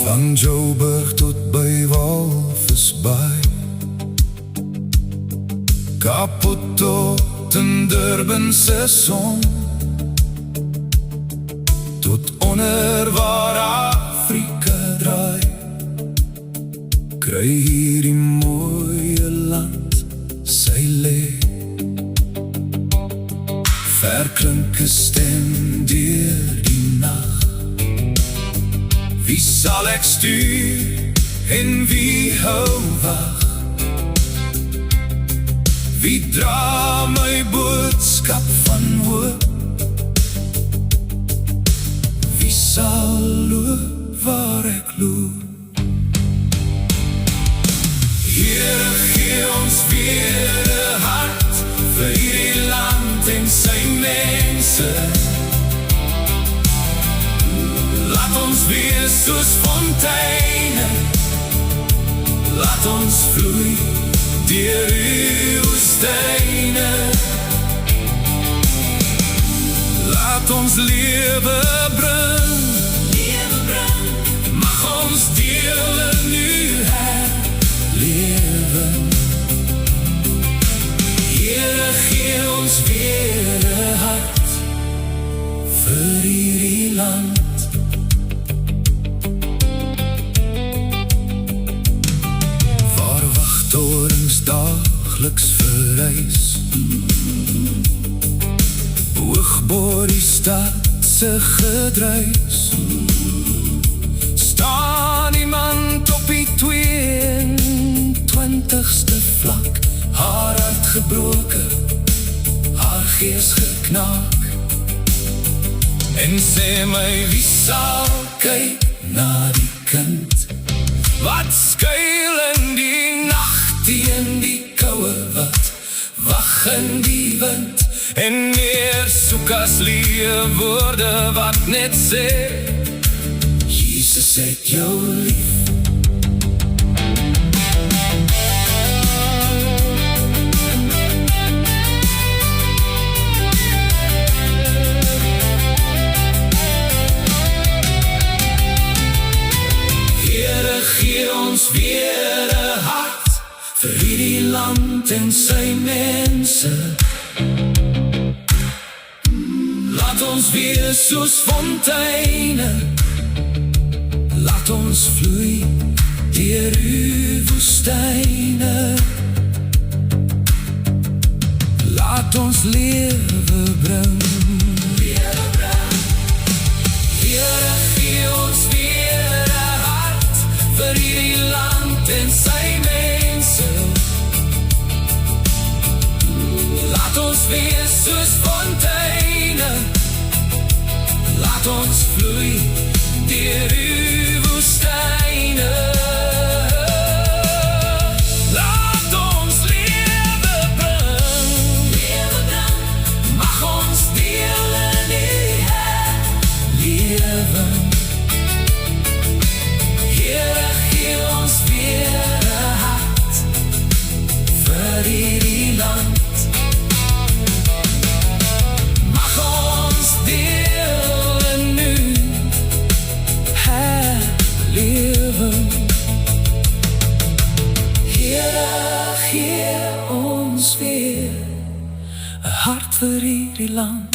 Van Joburg tot by Walvisbaai, Kapot tot in Durban se son, tot onder waar Afrika draai, kry hierdie mooie land sy lê. Verklink 'n stem deur die nag, wie sal ek stuur en wie hou wag? Wie dra my boodskap van hoop? Wie sal loop waar ek loop? Here, gee ons weer 'n hart vir hierdie land en sy mense. Laat ons wees soos fonteine, laat ons vloei deur die woestyne. Laat ons lewe bring, mag ons deel in u herlewe. Here, gee ons weer 'n hart vir hierdie land. Torings daagliks verreis, hoog bo die stad se gedruis, staan iemand op die 22ste vlak, haar hart gebroken, haar gees geknak, en sê my, wie sal kyk na die kind wat skuil in die nacht, teen die koue wat wag in die wind, en meer soek as lief woorde wat net sê, Jesus het jou lief. Here, gee ons weer 'n hart vir hierdie land en sy mense. Laat ons wees soos fonteine, laat ons vloei deur u woestyne. Laat ons lewe bring, Here, gee ons weer 'n hart vir hierdie land en sy mense. Laat ons wees soos fonteine, laat ons vloei deur u woestyne. Laat ons lewe bring, mag ons deel in u herlewe. Here, gee ons weer 'n hart vir hierdie land. Hart vir hierdie land.